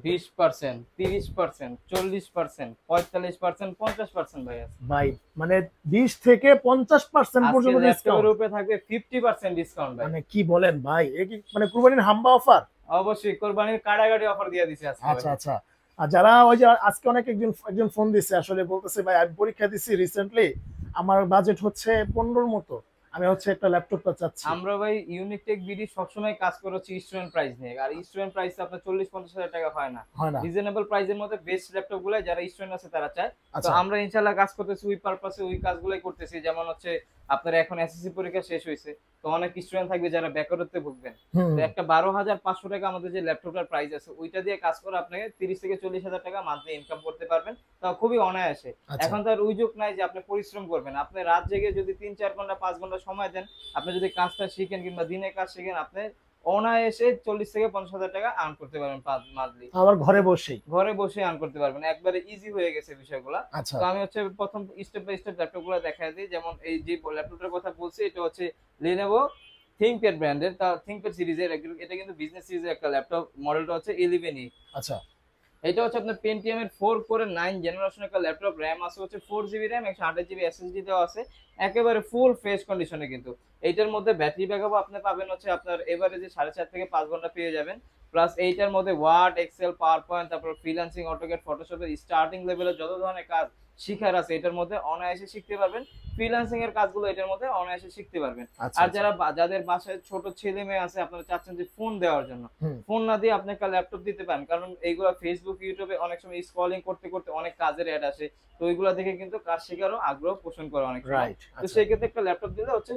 20%, 30%, 40%, 45%, 50% ভাই আছে। ভাই মানে 20 থেকে 50% আজকে পর্যন্ত ল্যাপটপের ডিসকাউন্ট। উপরে থাকবে 50% ডিসকাউন্ট ভাই। মানে কি বলেন ভাই, এ কি মানে কুরবানির হাম্বা অফার? অবশ্যই কোরবানির কাড়াকাড়ি অফার দিয়ে দিছে আজকে ভাই। আচ্ছা আচ্ছা। আর যারা ওই যে আজকে অনেক একজন ফোন দিচ্ছে আসলে, বলতেছে ভাই আমি পরীক্ষা দিছি রিসেন্টলি, আমার বাজেট হচ্ছে 15 মতো, আমি হচ্ছে একটা ল্যাপটপটা চাচ্ছি। আমরা ভাই ইউনিক টেক বিডি সবসময় কাজ করে হচ্ছে স্টুডেন্ট প্রাইস নিয়ে, আর স্টুডেন্ট প্রাইস আপনার 40-50 হাজার টাকা হয় না। হয় না? রিজনেবল প্রাইসের মধ্যে বেস্ট ল্যাপটপ গুলো যারা স্টুডেন্ট আছে তারা চায়। তো আচ্ছা। আমরা ইনশাল্লাহ কাজ করতেছি ওই পারপাসে, ওই কাজগুলোই করতেছি। যেমন হচ্ছে আপনার এখন এসএসসি পরীক্ষা শেষ হয়েছে, তো অনেক স্টুডেন্ট থাকবে যারা বেকারত্বে ভুগবেন। হুম। তো একটা 12,500 টাকা আমাদের যে ল্যাপটপটার প্রাইস আছে ওইটা দিয়ে কাজ করে আপনাকে 30 থেকে 40 হাজার টাকা মান্থলি ইনকাম করতে পারবেন, তাও খুবই অনায়াসে। আচ্ছা এখন তো আর ওই যুগ নাই যে আপনি পরিশ্রম করবেন, আপনি রাত জেগে যদি 3-4 ঘন্টা 5 ঘন্টা সময় দেন, আপনি যদি কাজটা শিখেন কিংবা দিনে কাজ শিখেন, আপনি অনায়াসে 40 থেকে 50 হাজার টাকা আর্ন করতে পারবেন মান্থলি। আমার ঘরে বসেই। ঘরে বসে আর্ন করতে পারবেন, একবারে ইজি হয়ে গেছে বিষয়গুলো। আচ্ছা। তো আমি হচ্ছে প্রথম স্টেপ বাই স্টেপ ল্যাপটপ গুলো দেখাই দিই। যেমন এই যে ল্যাপটপটার কথা বলছি, এটা হচ্ছে Lenovo ThinkPad ব্র্যান্ডের, তা ThinkPad সিরিজের। এটা কিন্তু বিজনেস সিরিজের একটা ল্যাপটপ, মডেলটা হচ্ছে 11E। আচ্ছা। এটা হচ্ছে আপনার পেন্টিয়াম এর 4 কোরের 9 জেনারেশন একটা ল্যাপটপ, র্যাম আছে হচ্ছে 4 জিবি র্যাম, 128 জিবি এসএসডি দেওয়া আছে, একেবারে ফুল ফ্রেশ কন্ডিশনে। কিন্তু এইটার মধ্যে ব্যাটারি ব্যাকআপ আপনি পাবেন হচ্ছে আপনার এভারেজে 4.5 থেকে 5 ঘন্টা পেয়ে যাবেন। প্লাস এইটার মধ্যে ওয়ার্ড, এক্সেল, পাওয়ার পয়েন্ট, তারপর ফ্রিল্যান্সিং, অটোক্যাড, ফটোশপের স্টার্টিং লেভেলের যত ধরনের কাজ শিখার আছে এটার মধ্যে অনায়াসে শিখতে পারবেন। ফ্রিল্যান্সিং এর কাজগুলো এটার মধ্যে অনায়াসে শিখতে পারবেন। আচ্ছা আর আচ্ছা। যাদের বাসায় ছোট ছেলে মেয়ে আছে, আপনারা চাচ্ছেন যে ফোন দেওয়ার জন্য, হুম। ফোন না দিয়ে আপনি একটা ল্যাপটপ দিতে পারেন। কারণ এইগুলা ফেসবুক, ইউটিউবে অনেক সময় স্ক্রলিং করতে করতে অনেক কাজের অ্যাড আসে, তো ওইগুলা দেখে কিন্তু কাজ শেখারও আগ্রহ পোষণ করে অনেক সময়। রাইট। তো আচ্ছা। সেই ক্ষেত্রে একটা ল্যাপটপ দিলে হচ্ছে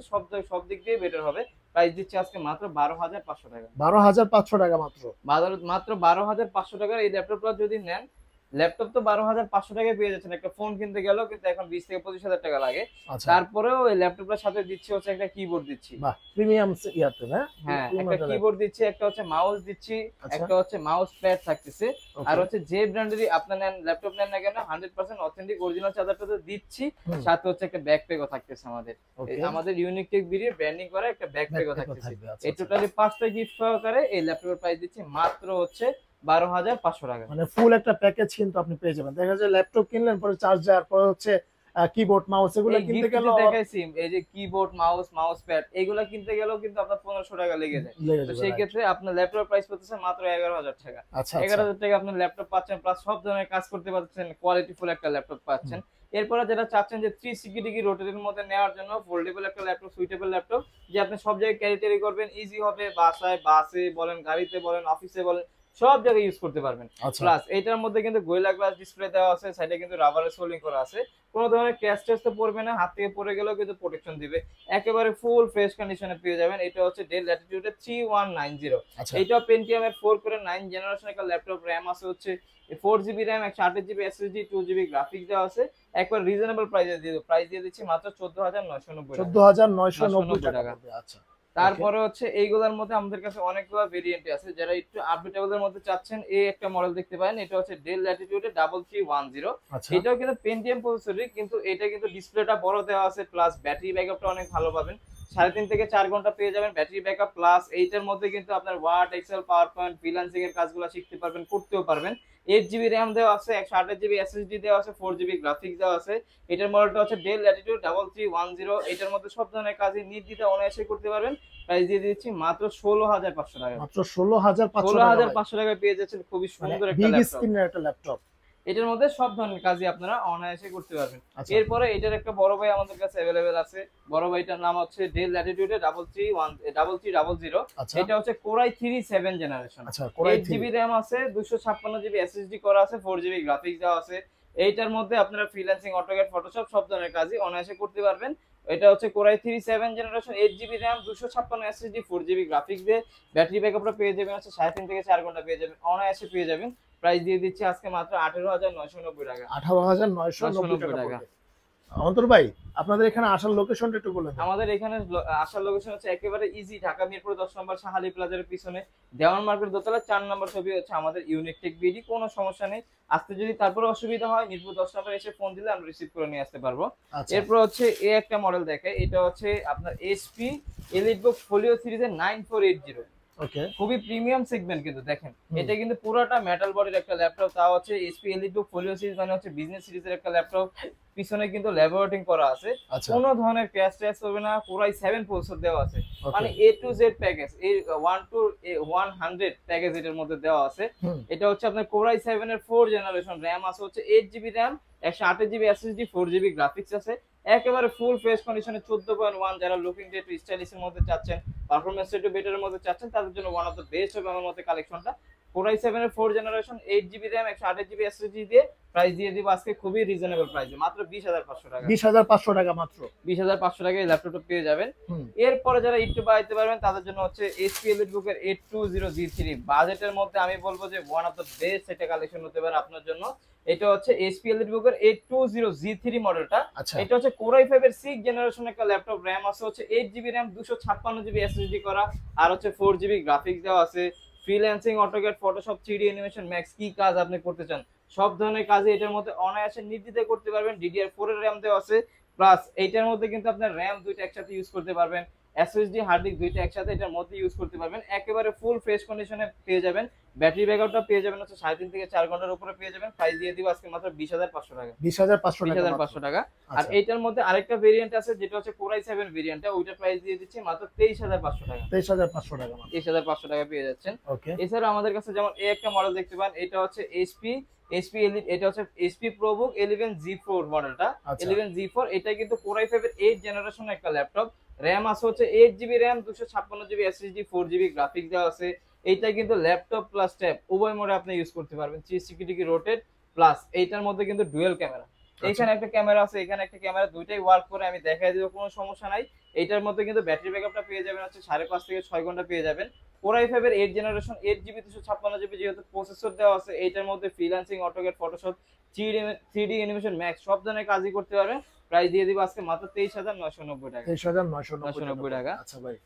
সব দিক দিয়ে বেটার হবে। প্রাইস দিচ্ছে আজকে মাত্র 12,500 টাকা। 12,500 টাকা মাত্র? মাত্র 12,500 টাকার এই ল্যাপটপটা যদি নেন, ল্যাপটপ তো 12,500 টাকায় পেয়ে যাচ্ছেন। একটা ফোন কিনতে গেলেও কিন্তু এখন 20 থেকে 25 হাজার টাকা লাগে। আচ্ছা। তারপরেও এই ল্যাপটপটার সাথে দিচ্ছি হচ্ছে একটা কিবোর্ড দিচ্ছি। বাহ, প্রিমিয়াম ইয়াতে না? হ্যাঁ, একটা প্রিমিয়াম কিবোর্ড দিচ্ছি, একটা হচ্ছে মাউস দিচ্ছি, আচ্ছা। একটা হচ্ছে মাউস প্যাড থাকতেছে। আর ওকে। হচ্ছে যে ব্র্যান্ডেরই আপনার ল্যাপটপ নেন না কেন, 100% অথেন্টিক অরিজিনাল চার্জারটা তো দিচ্ছি। হুম। সাথে হচ্ছে একটা ব্যাকপ্যাকও থাকতেছে আমাদের। ওকে। আমাদের ইউনিক টেক বিডির ব্র্যান্ডিং করা একটা ব্যাকপ্যাকও ব্যাকপ্যাকও থাকতেছে। থাকবে, আচ্ছা এই আচ্ছা। টোটালি 5টা গিফট সহকারে এই ল্যাপটপের প্রাইস দিচ্ছি মাত্র হচ্ছে 12,500 টাকা। মানে ফুল একটা প্যাকেজ কিন্তু আপনি পেয়ে যাবেন। দেখা যায় ল্যাপটপ কিনলেন, পরে চার্জার, পরে হচ্ছে কিবোর্ড মাউস এগুলো এই কিনতে গিফট গেল যে দেখাইছি, এই যে কিবোর্ড, মাউস, মাউস প্যাড এগুলা কিনতে গেলেও কিন্তু আপনার 1500 টাকা লেগে যায়। লেগে তো যাবে, সেই রাইট। ক্ষেত্রে আপনার ল্যাপটপ প্রাইস পড়তেছে মাত্র 11,000 টাকা। আচ্ছা আচ্ছা। 11,000 টাকা আপনার ল্যাপটপ পাচ্ছেন, প্লাস সব ধরনের কাজ করতে পারছেন, কোয়ালিটি ফুল একটা ল্যাপটপ হুম। পাচ্ছেন। এরপরে যারা চাচ্ছেন যে 360 ডিগ্রি রোটেটের মধ্যে নেওয়ার জন্য ফোল্ডেবল একটা ল্যাপটপ, সুইটেবল ল্যাপটপ, যে আপনি সব জায়গায় ক্যারি ট্যারি করবেন, ইজি হবে, বাসায়, বাসে বলেন, গাড়িতে বলেন, অফিসে বলেন, সব জায়গায় ইউজ করতে পারবেন। আচ্ছা। প্লাস এইটার মধ্যে কিন্তু গোরিলা গ্লাস ডিসপ্লে দেওয়া আছে, সাইডে কিন্তু রাবারের সোলিং করা আছে। কোনো ধরনের ক্র্যাশ টেস্ট তো পড়বে না, হাত থেকে পড়ে গেলেও কিন্তু প্রোটেকশন দিবে। একেবারে ফুল ফ্রেশ কন্ডিশনে পেয়ে যাবেন। এটা হচ্ছে ডেল ল্যাটিটিউডের 3190। আচ্ছা। এইটাও পেন্টিয়াম এর 4 করে 9 জেনারেশন একটা ল্যাপটপ, র্যাম আছে হচ্ছে 4 GB RAM, 128 GB SSD, 2 GB graphics দেওয়া আছে। একবার রিজনেবল প্রাইস দিয়ে দিচ্ছি মাত্র 14,990 টাকা। 14,990 টাকা টাকা। পড়বে, আচ্ছা। ওকে। তারপরে হচ্ছে এইগুলোর মধ্যে আমাদের কাছে অনেকগুলো ভেরিয়েন্ট আছে, যারা একটু আপডেটেবল এর মধ্যে চাচ্ছেন এই একটা মডেল দেখতে পারেন। এটা হচ্ছে ডেল ল্যাটিটিউডে 3310। আচ্ছা। এটাও কিন্তু পেন্টিয়াম প্রসেসরই, কিন্তু এটা কিন্তু ডিসপ্লেটা বড় দেওয়া আছে, প্লাস ব্যাটারি ব্যাকআপটা অনেক ভালো পাবেন। 3.5 থেকে 4 ঘন্টা পেয়ে যাবেন ব্যাটারি ব্যাকআপ। প্লাস এইটার মধ্যে কিন্তু আপনার Word, Excel, PowerPoint, freelancing এর কাজগুলো শিখতে পারবেন, করতেও পারবেন। 8 জিবি র্যাম দেওয়া আছে, 128 জিবি এসএসডি দেওয়া আছে, 4 জিবি গ্রাফিক্স দেওয়া আছে। এটার মডেলটা হচ্ছে ডেল ল্যাটিটিউড 3310। এটার মধ্যে সব ধরনের কাজই নির্দ্বিধায় অনায়াসে করতে পারবেন। প্রাইস দিয়ে দিচ্ছি মাত্র 16,500 টাকা। মাত্র 16,500 টাকা ভাই। 16,500 টাকায় পেয়ে যাচ্ছেন খুবই মানে সুন্দর একটা বিগ ল্যাপটপ। স্ক্রিনের একটা ল্যাপটপ। এটার মধ্যে সব ধরনের কাজই আপনারা অনায়াসে করতে পারবেন। আচ্ছা। এরপরে এটার একটা বড় ভাই আমাদের কাছে अवेलेबल আছে। বড় ভাইটার নাম হচ্ছে ডেল ল্যাটিটিউড 3310। আচ্ছা। এটা হচ্ছে কোরাই 3 7 জেনারেশন। আচ্ছা, কোরাই 8 জিবি র‍্যাম আছে, 256 জিবি এসএসডি করা আছে, 4 জিবি গ্রাফিক্স দেওয়া আছে। এইটার মধ্যে আপনারা ফ্রিল্যান্সিং, অটোক্যাড, ফটোশপ সব ধরনের কাজই অনায়াসে করতে পারবেন। এটা হচ্ছে core i 3 7 generation, 8 GB RAM, 256 SSD, 4 GB graphics দিয়ে ব্যাটারি ব্যাকআপটা পেয়ে যাবেন হচ্ছে 3.5 থেকে 4 ঘন্টা পেয়ে যাবেন, অনায়াসে পেয়ে যাবেন। প্রাইস দিয়ে দিচ্ছি আজকে মাত্র 18,990 টাকা। 18,990 টাকা টাকা। পড়বে। অন্তর ভাই, আপনাদের এখানে আসার লোকেশনটা একটু বলে দেন। আমাদের এখানে আসার লোকেশন হচ্ছে একেবারে ইজি, ঢাকা মিরপুর 10 নম্বর শাহালি প্লাজার পিছনে দেওয়ান মার্কেট দোতলা 4 নম্বর ছবি হচ্ছে আমাদের ইউনিক টেক বিডি। কোনো সমস্যা নেই, আসতে যদি তারপরে অসুবিধা হয় মিরপুর 10 নম্বর এসে ফোন দিলে আমরা রিসিভ করে নিয়ে আসতে পারবো। আচ্ছা। এরপর হচ্ছে এই একটা মডেল দেখে, এটা হচ্ছে আপনার এসপি এলিটবুক ফোলিও সিরিজের 9480। ওকে। খুবই প্রিমিয়াম সেগমেন্ট কিন্তু দেখেন, এটা কিন্তু পুরোটা মেটাল বডির একটা ল্যাপটপ, তাও হচ্ছে এইচপি এলিটবুক ফোলিও সিরিজ, মানে হচ্ছে বিজনেস সিরিজের একটা ল্যাপটপ। পিছনে কিন্তু ল্যাবোরেটিং করা আছে, আচ্ছা। কোনো ধরনের ক্র্যাশ ট্র্যাশ হবে না, পুরাই 7 প্রসেসর দেওয়া আছে, ওকে। মানে এ টু জেড প্যাকেজ, এই 1 টু 100 প্যাকেজ এটার মধ্যে দেওয়া আছে। এটা হচ্ছে আপনার কোরাই 7 এর 4 জেনারেশন, র‍্যাম আছে হচ্ছে 8 GB RAM, 128 GB SSD, 4 GB graphics আছে, একেবারে ফুল ফ্রেশ কন্ডিশনে 14.1। যারা লুকিং একটু স্টাইলিশ এর মধ্যে চাচ্ছেন, পারফরম্যান্স একটু বেটার এর মধ্যে চাচ্ছেন, তাদের জন্য ওয়ান অফ দ্য বেস্ট হবে আমার মতে কালেকশনটা। কোরাই 7 এর 4 generation, 8 GB RAM, 128 GB SSD দিয়ে প্রাইস দিয়ে দিব আজকে খুবই রিজনেবল প্রাইসে, মাত্র 20,500 টাকা। 20,500 টাকা মাত্র। 20,500 টাকায় এই ল্যাপটপটা পেয়ে যাবেন। এরপরে যারা একটু বাড়াইতে পারবেন তাদের জন্য হচ্ছে এইচপি এলিটবুক এর 820G3, বাজেটের মধ্যে আমি বলবো যে ওয়ান অফ দ্য বেস্ট একটা কালেকশন হতে পারে আপনার জন্য। এটা হচ্ছে এইচপি এলিটবুক এর 820G3 মডেলটা। এটা হচ্ছে কোরাই 5 এর 6 জেনারেশন একটা ল্যাপটপ, র‍্যাম আছে হচ্ছে 8 জিবি র‍্যাম, 256 জিবি এসএসডি করা, আর হচ্ছে 4 জিবি গ্রাফিক্স দেওয়া আছে। Freelancing, AutoCAD, Photoshop, 3D animation, max কি কাজ আপনি করতে চান সব ধরনের কাজই এটার মধ্যে অনায়াসে নির্দ্বিধায় করতে পারবেন। DDR4 এর র‍্যাম দেওয়া আছে, প্লাস এইটার মধ্যে কিন্তু আপনার র‍্যাম দুইটা একসাথে ইউজ করতে পারবেন, এসএসডি হার্ড ডিস্ক দুইটা একসাথে এটার মধ্যে ইউজ করতে পারবেন। একেবারে ফুল ফ্রেশ কন্ডিশনে পেয়ে যাবেন। ব্যাটারি ব্যাকআপটা পেয়ে যাবেন হচ্ছে 3.5 থেকে 4 ঘন্টার উপরে পেয়ে যাবেন। প্রাইস দিয়ে দিব আজকে মাত্র 20,500 টাকা। 20,500 টাকা। আর এইটার মধ্যে আরেকটা ভেরিয়েন্ট আছে যেটা হচ্ছে কোরাই 7 ভেরিয়েন্টটা, ওইটার প্রাইস দিয়ে দিচ্ছি মাত্র 23,500 টাকা। 23,500 টাকা। 23,500 টাকা পেয়ে যাচ্ছেন। ওকে। এছাড়া আমাদের কাছে যেমন এই একটা মডেল দেখতে পান, এটা হচ্ছে এইচপি এলিট, এটা হচ্ছে এইচপি প্রোবুক 11G4 মডেলটা। 11G4 এটা কিন্তু কোরাই 5 এর 8 জেনারেশন একটা ল্যাপটপ, র‍্যাম আছে হচ্ছে 8 GB RAM, 256 GB SSD, 4 GB graphics দেওয়া আছে। এইটা কিন্তু ল্যাপটপ প্লাস ট্যাব উভয় মোডে আপনি ইউজ করতে পারবেন, 360 ডিগ্রি রোটেট, প্লাস এইটার মধ্যে কিন্তু ডুয়াল ক্যামেরা, এখানে একটা ক্যামেরা আছে, এখানে একটা ক্যামেরা, দুইটাই ওয়ার্ক করে, আমি দেখাই দিব, কোনো সমস্যা নাই। এইটার মধ্যে কিন্তু ব্যাটারি ব্যাকআপটা পেয়ে যাবেন হচ্ছে 5.5 থেকে 6 ঘন্টা পেয়ে যাবেন। কোরাই 5 এর 8 জেনারেশন, 8 জিবি 256 জিবি যেহেতু প্রসেসর দেওয়া আছে, এইটার মধ্যে freelancing, AutoCAD, Photoshop, 3D animation, max সব ধরনের কাজই করতে পারবেন। প্রাইস দিয়ে দিব আজকে মাত্র 23,990 টাকা। 23,990 টাকা। আচ্ছা ভাই,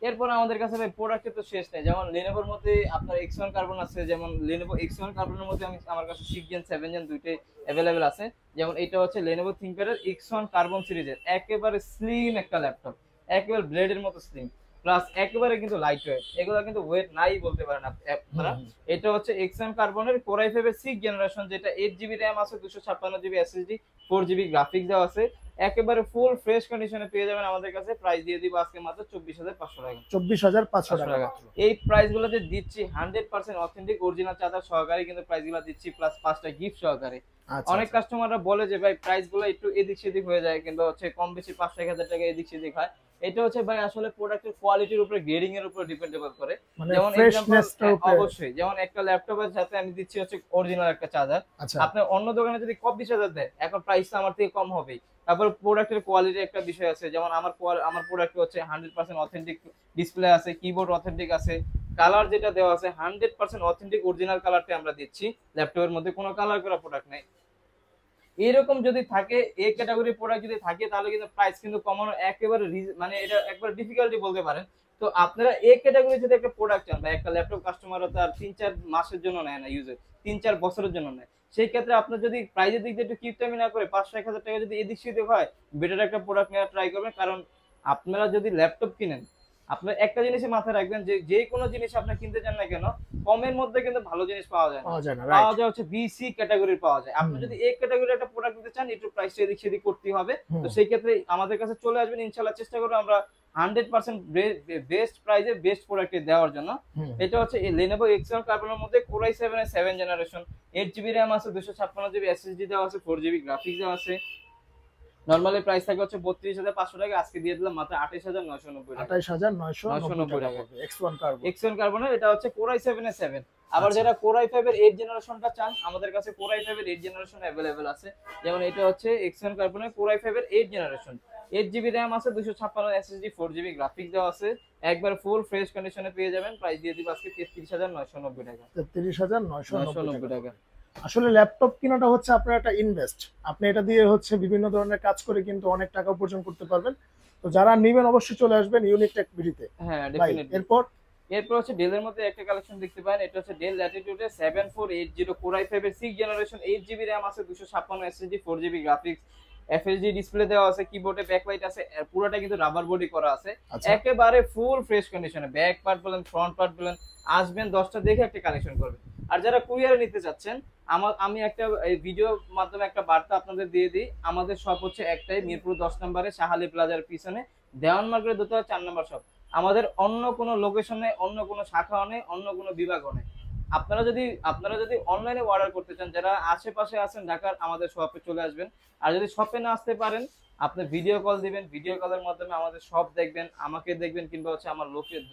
এরপর আমাদের কাছে ভাই প্রোডাক্টের তো শেষ নেই। যেমন Lenovoর মধ্যে আপনার X1 কার্বন আছে, যেমন Lenovo X1 কার্বনের মধ্যে আমার কাছে 6 জেন 7 জেন দুইটাই अवेलेबल আছে। যেমন এটা হচ্ছে Lenovo ThinkPad এর X1 কার্বন সিরিজের একেবারে স্লিম একটা ল্যাপটপ, একেবারে ব্লেডের মতো স্লিম, প্লাস একেবারে কিন্তু লাইট ওয়েট, এগুলো কিন্তু ওয়েট নাই বলতে পারেন আপনারা। এটা হচ্ছে X1 কার্বনের কোরাই 5 এর 6 জেনারেশন, যেটা 8 জিবি র‍্যাম আছে, 256 জিবি এসএসডি, 4 জিবি গ্রাফিক্স দেওয়া আছে, একেবারে ফুল ফ্রেশ কন্ডিশনে পেয়ে যাবেন আমাদের কাছে। প্রাইস দিয়ে দিব আজকে মাত্র 24,500 টাকা। 24,500 টাকা। এই প্রাইস গুলোতে দিচ্ছি 100% অথেন্টিক অরিজিনাল চার্জার সহকারে কিন্তু প্রাইস গুলো দিচ্ছি, প্লাস 5টা গিফট সহকারে। অনেক কাস্টমাররা বলে যে ভাই প্রাইস গুলো একটু এদিক সেদিক হয়ে যায়, কিন্তু হচ্ছে কম বেশি 5-1,000 টাকা এদিক সেদিক হয়। এটা হচ্ছে ভাই আসলে প্রোডাক্টের কোয়ালিটির উপরে, গ্রেডিং এর উপর ডিপেন্ডেবল করে। যেমন অবশ্যই, যেমন একটা ল্যাপটপের সাথে আমি দিচ্ছি হচ্ছে অরিজিনাল একটা চার্জার, আপনার অন্য দোকানে যদি কপি চার্জার দেয়, এখন প্রাইসটা আমার থেকে কম হবেই। তারপর প্রোডাক্টের কোয়ালিটি একটা বিষয় আছে, যেমন আমার প্রোডাক্ট হচ্ছে 100% অথেন্টিক ডিসপ্লে আছে, কিবোর্ড অথেন্টিক আছে, কালার যেটা দেওয়া আছে 100% অথেন্টিক অরিজিনাল কালারটা আমরা দিচ্ছি, ল্যাপটপের মধ্যে কোনো কালার করা প্রোডাক্ট নেই। এরকম যদি থাকে, এই ক্যাটাগরি প্রোডাক্ট যদি থাকে, তাহলে কিন্তু প্রাইস কিন্তু কমানো একেবারে মানে এটা একবার ডিফিকাল্টি বলতে পারেন। তো আপনারা এই ক্যাটাগরি যদি একটা প্রোডাক্ট চান, বা একটা ল্যাপটপ কাস্টমাররা তার 3-4 মাসের জন্য নেয় না, ইউজে 3-4 বছরের জন্য নেয়, সেই ক্ষেত্রে আপনার যদি প্রাইজের দিক দিয়ে একটু কিপটামি না করে 500-1,000 টাকা যদি এদিক সেদিক হয়, বেটার একটা প্রোডাক্ট নেওয়ার ট্রাই করবেন। কারণ আপনারা যদি ল্যাপটপ কিনেন, আপনার একটা জিনিসই মাথায় রাখবেন, যে কোনো জিনিস আপনি কিনতে চান না কেন, কমের মধ্যে কিন্তু ভালো জিনিস পাওয়া যায় না, পাওয়া যায় হচ্ছে BC ক্যাটাগরির পাওয়া যায়। আপনি যদি এই ক্যাটাগরির একটা প্রোডাক্ট নিতে চান, একটু প্রাইসটা এদিক সেদিক করতে হবে। তো সেই ক্ষেত্রে আমাদের কাছে চলে আসবেন, ইনশাআল্লাহ চেষ্টা করব আমরা 100% বেস্ট প্রাইসে বেস্ট প্রোডাক্ট দেওয়ার জন্য। এটা হচ্ছে এই Lenovo X1 কার্বনের মধ্যে কোরাই 7 এর 7 জেনারেশন, 8 জিবি র‍্যাম আছে, 256 জিবি এসএসডি দেওয়া আছে, 4 জিবি গ্রাফিক্স দেওয়া আছে। নরমালি প্রাইস থাকে হচ্ছে 32,500 টাকা, আজকে দিয়ে দিলাম মাত্র 28,990 টাকা। 28,990 টাকা X1 কার্বনের, এটা হচ্ছে কোরাই 7 এর 7। আবার যারা কোরাই 5 এর 8 জেনারেশনটা চান, আমাদের কাছে কোরাই 5 এর 8 জেনারেশন अवेलेबल আছে। যেমন এটা হচ্ছে X1 কার্বনের কোরাই 5 এর 8 জেনারেশন, 8 জিবি র‍্যাম আছে, 256 এসএসডি, 4 জিবি গ্রাফিক্স দেওয়া আছে, একবার ফুল ফ্রেশ কন্ডিশনে পেয়ে যাবেন। প্রাইস দিয়ে দিব আজকে 33,990 টাকা। 33,990 টাকা। আসলে ল্যাপটপ কেনাটা হচ্ছে আপনার একটা ইনভেস্ট, আপনি এটা দিয়ে হচ্ছে বিভিন্ন ধরনের কাজ করে কিন্তু অনেক টাকা উপার্জন করতে পারবেন। তো যারা নেবেন অবশ্যই চলে আসবেন ইউনিক টেক ভিডিওতে। হ্যাঁ ডেফিনেটলি। এরপর হচ্ছে ডেলের মধ্যে একটা কালেকশন দেখতে পারেন, এটা হচ্ছে ডেল ল্যাটিটিউড 7480 কোরাই 5 এর 6 জেনারেশন, 8 জিবি র‍্যাম আছে, 256 SSD, 4 GB graphics, FSD display দেওয়া আছে, কিবোর্ডে ব্যাকলাইট আছে, পুরোটা কিন্তু রাবার বডি করা আছে, আচ্ছা একেবারে ফুল ফ্রেশ কন্ডিশনে। ব্যাক পার্ট বলেন, ফ্রন্ট পার্ট বলেন, আসবেন 10টা দেখে একটা কালেকশন করবেন। আর যারা কুরিয়ারে নিতে চাচ্ছেন, আমি একটা এই ভিডিও মাধ্যমে একটা বার্তা আপনাদের দিয়ে দিই। আমাদের শপ হচ্ছে একটাই, মিরপুর 10 নম্বরে শাহালি প্লাজার পিছনে, দেওয়ান মার্কেটের দোতলা 4 নম্বর শপ। আমাদের অন্য কোনো লোকেশনে, অন্য কোনো শাখাও নেই, অন্য কোনো বিভাগও নেই। আপনারা যদি অনলাইনে অর্ডার করতে চান, যারা আশেপাশে আছেন ঢাকার, আমাদের শপে চলে আসবেন। আর যদি শপে না আসতে পারেন, আপনি ভিডিও কল দিবেন, ভিডিও কলের মাধ্যমে আমাদের শপ দেখবেন, আমাকে দেখবেন, কিংবা হচ্ছে আমার লোকের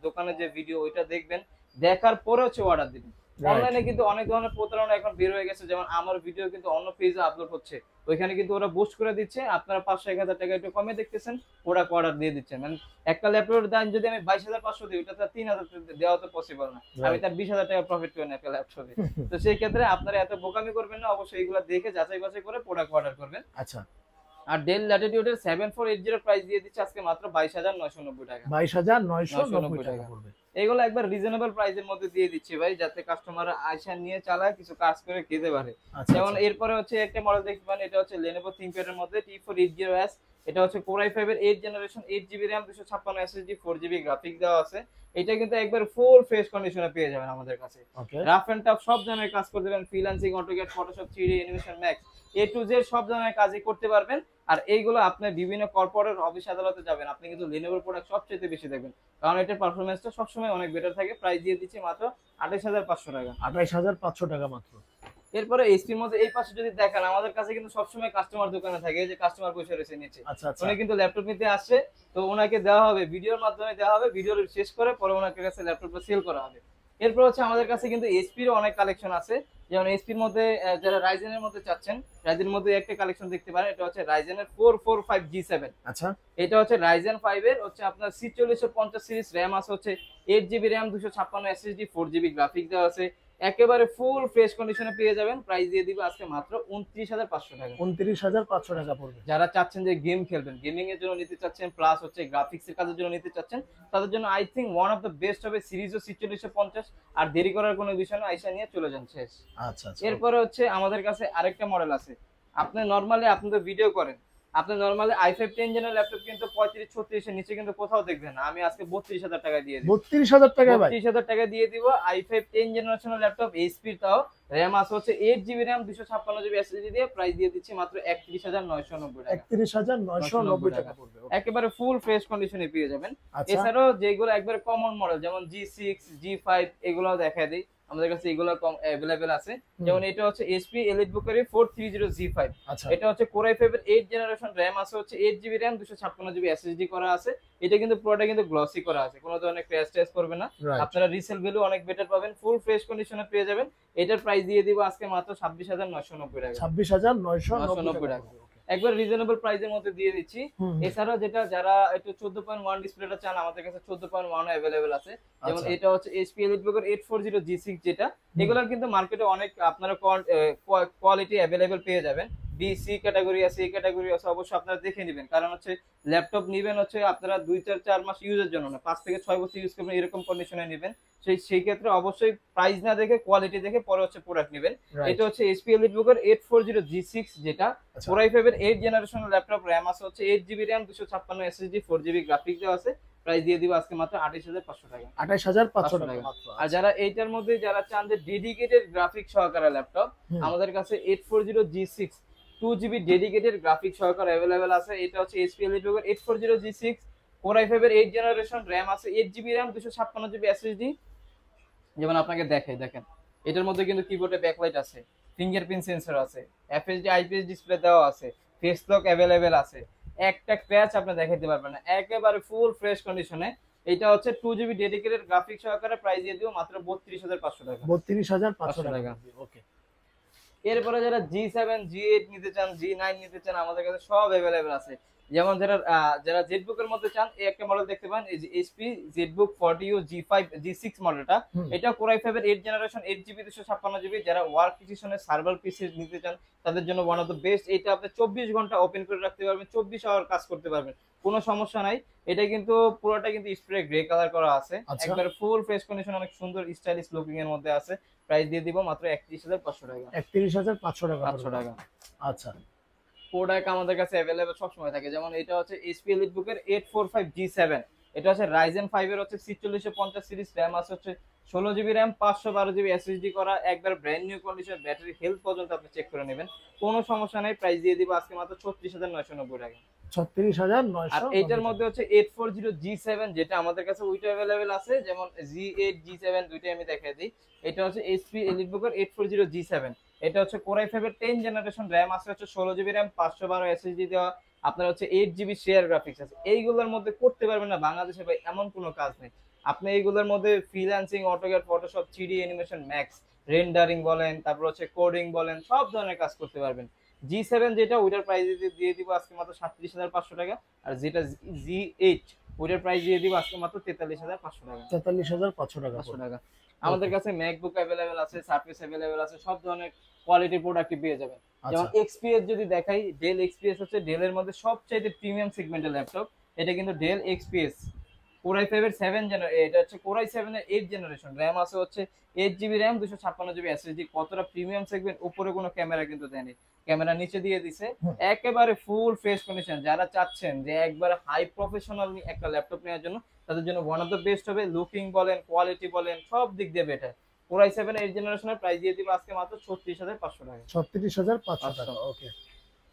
দোকানে যে ভিডিও ওইটা দেখবেন, দেখার পরে হচ্ছে অর্ডার দিবেন। অনলাইনে কিন্তু অনেক ধরনের প্রতারণা এখন বের হয়ে গেছে, যেমন আমার ভিডিও কিন্তু অন্য পেজে আপলোড হচ্ছে, ওইখানে কিন্তু ওরা বুস্ট করে দিচ্ছে, আপনারা 500-1000 টাকা একটু কমে দেখতেছেন, ওরা অর্ডার দিয়ে দিচ্ছে। মানে একটা ল্যাপটপের দাম যদি আমি 22,500 দিই, ওটা তার 3,000 দেওয়া তো পসিবল না, আমি তার 20,000 টাকা প্রফিট করে নেই একটা ল্যাপটপে। তো সেই ক্ষেত্রে আপনারা এত বোকামি করবেন না, অবশ্যই এগুলো দেখে যাচাই বাছাই করে প্রোডাক্ট অর্ডার করবেন। আচ্ছা। আর ডেল ল্যাটিটিউডের 7480 প্রাইস দিয়ে দিচ্ছে আজকে মাত্র 22,990 টাকা। 22,990 টাকা পড়বে। এগুলো একবার রিজনেবল প্রাইসের মধ্যে দিয়ে দিচ্ছি ভাই, যাতে কাস্টমার আয়সা নিয়ে চালায়, কিছু কাজ করে খেতে পারে। আচ্ছা, যেমন আচ্ছা। এরপরে হচ্ছে একটা মডেল দেখতে পারেন, এটা হচ্ছে Lenovo ThinkPad এর মধ্যে T480S। এটা হচ্ছে Core i5 এর 8 generation, 8GB RAM, 256 SSD, 4GB graphics দেওয়া আছে। এটা কিন্তু একবার ফুল ফ্রেশ কন্ডিশনে পেয়ে যাবেন আমাদের কাছে। ওকে। রাফ এন্ড টাফ সব ধরনের কাজ করতে পারবেন, freelancing, AutoCAD, Photoshop, 3D animation, max, A to Z সব ধরনের কাজই করতে পারবেন। আর এইগুলো আপনি বিভিন্ন কর্পোরেট অফিস আদালতে যাবেন, আপনি কিন্তু Lenovo প্রোডাক্ট সবচেয়ে বেশি দেখবেন, কারণ এটার পারফরম্যান্সটা সবসময় অনেক বেটার থাকে। প্রাইস দিয়ে দিচ্ছি মাত্র 28,500 টাকা। 28,500 টাকা মাত্র। এরপরে এইচপির মধ্যে এই পাশে যদি দেখেন, আমাদের কাছে কিন্তু সবসময় কাস্টমার দোকানে থাকে, এই যে কাস্টমার বসে রয়েছে নিচে, আচ্ছা, আচ্ছা। উনি কিন্তু ল্যাপটপ নিতে আসছে, তো ওনাকে দেওয়া হবে ভিডিওর মাধ্যমে, দেওয়া হবে ভিডিও শেষ করে পরে ওনাকে কাছে ল্যাপটপটা সেল করা হবে। এরপর হচ্ছে আমাদের কাছে কিন্তু এইচপির অনেক কালেকশন আছে, যেমন এইচপির মধ্যে যারা রাইজেনের মধ্যে চাচ্ছেন, রাইজেনের মধ্যে একটা কালেকশন দেখতে পারেন, এটা হচ্ছে রাইজেনের 445G7। আচ্ছা। এটা হচ্ছে রাইজেন 5 এর হচ্ছে আপনার C4050 সিরিজ, র্যাম আছে হচ্ছে 8GB RAM, 256 SSD, 4GB graphics দেওয়া আছে, একেবারে ফুল ফ্রেশ কন্ডিশনে পেয়ে যাবেন। প্রাইস দিয়ে দিব আজকে মাত্র 29,500 টাকা। 29,500 টাকা পড়বে। যারা চাচ্ছেন যে গেম খেলবেন, গেমিং এর জন্য নিতে চাচ্ছেন, প্লাস হচ্ছে গ্রাফিক্স এর কাজের জন্য নিতে চাচ্ছেন, তাদের জন্য I think one of the best হবে সিরিজও C4050। আর দেরি করার কোনো বিষয় না, আইসা নিয়ে চলে যান শেষ। আচ্ছা, আচ্ছা। এরপরে হচ্ছে আমাদের কাছে আরেকটা মডেল আছে। আপনি নরমালি আপনি তো ভিডিও করেন, আপনি নরমালি i5 10 জেনারেল ল্যাপটপ কিন্তু 35-36 এর নিচে কিন্তু কোথাও দেখবেন না। আমি আজকে 32,000 টাকা দিয়ে দিব। 32,000 টাকা ভাই? 32,000 টাকা দিয়ে দিব i5 10 জেনারেশনের ল্যাপটপ, এইচপি, তাও র‍্যাম আছে হচ্ছে 8GB র‍্যাম, 256GB এসএসডি দিয়ে। প্রাইস দিয়ে দিচ্ছি মাত্র 31,990 টাকা। 31,990 টাকা পড়বে। একেবারে ফুল ফ্রেশ কন্ডিশনে পেয়ে যাবেন। আচ্ছা। এছাড়াও যেগুলো একবারে কমন মডেল, যেমন G6, G5, এগুলো দেখায় দিই, আমাদের কাছে এগুলো কম अवेलेबल আছে। যেমন এটা হচ্ছে HP EliteBook এর 430G5। আচ্ছা। এটা হচ্ছে Core i5 এর 8 জেনারেশন, র‍্যাম আছে হচ্ছে 8GB র‍্যাম, 256GB এসএসডি করা আছে। এটা কিন্তু পুরোটা কিন্তু গ্লসি করা আছে, কোনো ধরনের ক্র্যাশ টেস্ট করবে না। Right. আপনারা রিসেল ভ্যালু অনেক বেটার পাবেন, ফুল ফ্রেশ কন্ডিশনে পেয়ে যাবেন। এটার প্রাইস দিয়ে দিব আজকে মাত্র 26,990 টাকা। 26,990 টাকা। একবার রিজনেবল প্রাইসের মধ্যে দিয়ে দিচ্ছি। হুম। এছাড়াও যারা একটু 14.1 ডিসপ্লেটা চান, আমাদের কাছে 14.1 अवेलेबल আছে। যেমন আচ্ছা। এটা হচ্ছে HP EliteBook এর 840G6 যেটা, এগুলো কিন্তু মার্কেটে অনেক আপনারা কোয়ালিটি अवेलेबल পেয়ে যাবেন। বি সি ক্যাটাগরি আছে, এই ক্যাটাগরি আছে, অবশ্যই আপনারা দেখে নেবেন, কারণ হচ্ছে ল্যাপটপ নিবেন হচ্ছে আপনারা 2-4 মাস ইউজের জন্য না, 5 থেকে 6 বছর ইউজ করবেন, এরকম কন্ডিশনে নেবেন। সেই ক্ষেত্রে অবশ্যই প্রাইস না দেখে কোয়ালিটি দেখে পরে হচ্ছে প্রোডাক্ট নেবেন। Right. এটা হচ্ছে HP EliteBook এর 840G6 যেটা, আচ্ছা। Core i5 এর 8 জেনারেশনের ল্যাপটপ, র‍্যাম আছে হচ্ছে 8GB RAM, 256 SSD, 4GB graphics দেওয়া আছে। প্রাইস দিয়ে দিব আজকে মাত্র 28,500 টাকা। 28,500 টাকা মাত্র। আর যারা এইটার মধ্যে যারা চান যে ডেডিকেটেড গ্রাফিক্স সহকারে ল্যাপটপ, হুম। আমাদের কাছে 840G6 2GB ডেডিকেটেড গ্রাফিক্স সহকারে अवेलेबल আছে। এটা হচ্ছে HP EliteBook এর 840G6, Core i5 এর 8 জেনারেশন, র‍্যাম আছে 8GB র‍্যাম, 256GB এসএসডি। যেমন আপনাকে দেখেন, এটার মধ্যে কিন্তু কিবোর্ডে ব্যাকলাইট আছে, ফিঙ্গারপ্রিন্ট সেন্সর আছে, এফএসডি আইপিএস ডিসপ্লে দেওয়া আছে, ফেস লক अवेलेबल আছে, একটা ক্র্যাচ আপনি দেখাইতে পারবেন না, একেবারে ফুল ফ্রেশ কন্ডিশনে। এটা হচ্ছে 2GB ডেডিকেটেড গ্রাফিক্স সহকারে, প্রাইস দিয়ে দিব মাত্র 32,500 টাকা। 32,500 টাকা। ওকে। এরপরে যারা G7, G8 নিতে চান, G9 নিতে চান, আমাদের কাছে সব अवेलेबल আছে। যেমন যারা জেটবুক এর মধ্যে চান, এই একটা মডেল দেখতে পান, এই যে HP জেটবুক 40 G5 G6 মডেলটা। হুম। এটা Core i5 এর 8 জেনারেশন, 8GB 256GB। যারা ওয়ার্ক স্টেশনের সার্ভার পিসি নিতে চান, তাদের জন্য ওয়ান অফ দ্য বেস্ট। এটা আপনি 24 ঘন্টা ওপেন করে রাখতে পারবেন, 24 আওয়ার কাজ করতে পারবেন, কোনো সমস্যা নাই। এটা কিন্তু পুরোটা কিন্তু স্প্রে গ্রে কালার করা আছে, আচ্ছা। একবারে ফুল ফ্রেশ কন্ডিশন, অনেক সুন্দর স্টাইলিশ লুকিং এর মধ্যে আছে। প্রাইস দিয়ে দিব মাত্র 31,500 টাকা। 31,500 টাকা। 500 টাকা। আচ্ছা। প্রোডাক্ট আমাদের কাছে অ্যাভেলেবেল সবসময় থাকে। যেমন এটা হচ্ছে এইচপি এলিটবুকের 845G7, এটা হচ্ছে রাইজেন 5 এর হচ্ছে 4650 সিরিজ, র্যাম আছে হচ্ছে 16 জিবি র্যাম, 512 জিবি এসএসডি করা, একবার brand new condition, battery health পর্যন্ত আপনি চেক করে নেবেন, কোনো সমস্যা নেই। প্রাইস দিয়ে দিব আজকে মাত্র 36990 টাকা। আর 36,990 এইটার মধ্যে টাকা। হচ্ছে 840G7, যেটা আমাদের কাছে ওইটা অ্যাভেলেবেল আছে, যেমন G8 G7 দুইটাই আমি দেখাই দিই। এটা হচ্ছে এইচপি এলিটবুকের 840G7, এটা হচ্ছে কোর i5 এর 10 জেনারেশন, র্যাম আছে হচ্ছে 16 জিবি র্যাম, 512 এসএসডি দেওয়া, আপনার হচ্ছে 8 জিবি শেয়ার গ্রাফিক্স আছে। এইগুলোর মধ্যে করতে পারবেন না বাংলাদেশে ভাই এমন কোনো কাজ নেই। আপনি এইগুলোর মধ্যে freelancing, AutoCAD, Photoshop, 3D animation max, rendering বলেন, তারপর হচ্ছে কোডিং বলেন, সব ধরনের কাজ করতে পারবেন। G7 যেটা, ওইটার প্রাইস দিয়ে দিব আজকে মাত্র 37,500 টাকা। আর যেটা G8, ওইটার প্রাইস দিয়ে দিব আজকে মাত্র 43,500 টাকা। 43,500 টাকা 500 পড়বে। টাকা। আমাদের কাছে ম্যাকবুক অ্যাভেলেবেল আছে, সারফেস অ্যাভেলেবেল আছে, সব ধরনের কোয়ালিটি প্রোডাক্টই পেয়ে যাবেন। যেমন আচ্ছা এক্সপিএস যদি দেখাই, ডেল এক্সপিএস হচ্ছে ডেলের মধ্যে সবচাইতে প্রিমিয়াম সেগমেন্টের ল্যাপটপ। এটা কিন্তু ডেল এক্সপিএস কোর i5 এর 7 জেনারেশন, এটা হচ্ছে কোর i7 এর 8 জেনারেশন, র্যাম আছে হচ্ছে 8 জিবি র্যাম, 256 জিবি এসএসডি। কতটা প্রিমিয়াম সেগমেন্ট, উপরে কোনো ক্যামেরা কিন্তু দেয়নি, ক্যামেরা নিচে দিয়ে দিছে, হুম। একেবারে ফুল ফ্রেশ কন্ডিশন। যারা চাচ্ছেন যে একবারে হাই প্রফেশনাল একটা ল্যাপটপ নেওয়ার জন্য, তাদের জন্য ওয়ান অফ দ্য বেস্ট হবে। লুকিং বলেন, কোয়ালিটি বলেন, সব দিক দিয়ে বেটার। কোর i7 8 জেনারেশনের প্রাইস দিয়ে দিব আজকে মাত্র 36,500 টাকা। 36,500 টাকা। ওকে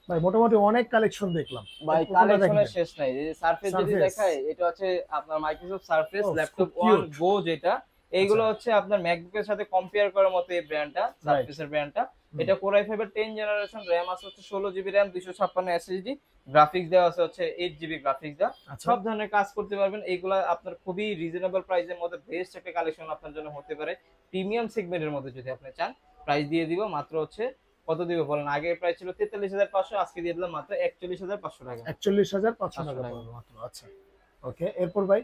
ভাই, মোটামুটি অনেক কালেকশন দেখলাম। ভাই এরপর কোনটা কালেকশনের দেখবেন? শেষ নাই। এই সারফেস যদি Surface। দেখাই, এটা হচ্ছে আপনার মাইক্রোসফট সারফেস ও, ল্যাপটপ খুব cute। 1 গো, যেটা এইগুলো আচ্ছা। হচ্ছে আপনার ম্যাকবুকের সাথে কম্পেয়ার করার মতো এই ব্র্যান্ডটা, সারফেসের ব্র্যান্ডটা। হুম। এটা কোর i5 এর 10 জেনারেশন, র্যাম আছে হচ্ছে 16 জিবি র্যাম, 256 এসএসডি, গ্রাফিক্স দেওয়া আছে হচ্ছে 8 জিবি গ্রাফিক্স দেওয়া। আচ্ছা সব ধরনের কাজ করতে পারবেন। এইগুলা আপনার খুবই রিজনেবল প্রাইসের মধ্যে বেস্ট একটা কালেকশন আপনার জন্য হতে পারে। প্রিমিয়াম সেগমেন্টের মধ্যে যদি আপনি চান, প্রাইস দিয়ে দিব মাত্র হচ্ছে, কত দিবে বলেন? আগে প্রাইস ছিল 43,500, আজকে দিয়ে দিলাম মাত্র 41,500 টাকা। 41,500 টাকা টাকা। পড়বে মাত্র। আচ্ছা ওকে, এরপর ভাই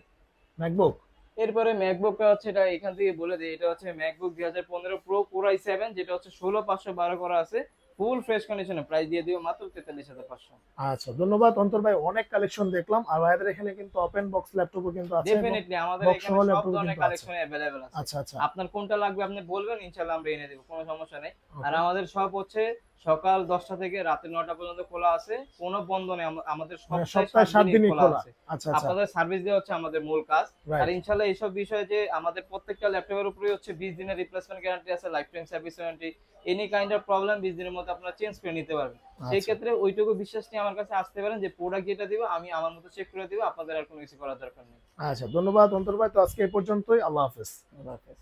ম্যাকবুক। এরপরে ম্যাকবুকটা হচ্ছে, এটা এখান থেকে বলে দিই, এটা হচ্ছে ম্যাকবুক 2015 প্রো কোর i7, যেটা হচ্ছে 16,512 করা আছে, ফুল ফ্রেশ কন্ডিশনে, প্রাইস দিয়ে দিও মাত্র 43,500। আচ্ছা ধন্যবাদ অন্তর ভাই, অনেক কালেকশন দেখলাম। আর ভাইদের এখানে কিন্তু ওপেন বক্স ল্যাপটপও কিন্তু আছে এবং ডেফিনেটলি আমাদের বক্স এখানে সহ সব ল্যাপটপও ধরনের কিন্তু আছে। কালেকশন अवेलेबल আছে। আচ্ছা আচ্ছা আপনার কোনটা লাগবে আপনি বলবেন, ইনশাআল্লাহ আমরা এনে দেব, কোনো সমস্যা নেই। আর ওকে। আমাদের শপ হচ্ছে সকাল 10টা থেকে রাতে 9টা পর্যন্ত খোলা আছে, কোনো বন্ধ নেই। আমাদের মানে সপ্তাহে সপ্তাহে 7 7 দিনই দিনই খোলা খোলা। আছে। আচ্ছা আচ্ছা আপনাদের সার্ভিস দেওয়া হচ্ছে আমাদের মূল কাজ। আর রাইট। ইনশাআল্লাহ এইসব বিষয়ে যে আমাদের প্রত্যেকটা ল্যাপটপের উপরেই হচ্ছে 20 দিনের রিপ্লেসমেন্ট গ্যারান্টি আছে, life time service warranty. Any kind of problem 20 দিনের মধ্যে আপনারা চেঞ্জ করে নিতে পারবেন। সেই আচ্ছা ক্ষেত্রে ওইটুকু বিশ্বাস নিয়ে আমার কাছে আসতে পারেন যে প্রোডাক্ট যেটা দিব আমি আমার মতো চেক করে দিব, আপনাদের আর কোনো কিছু করার দরকার নেই। আচ্ছা ধন্যবাদ অন্তর ভাই, তো আজকে এই পর্যন্তই। আল্লাহ হাফেজ। আল্লাহ হাফেজ।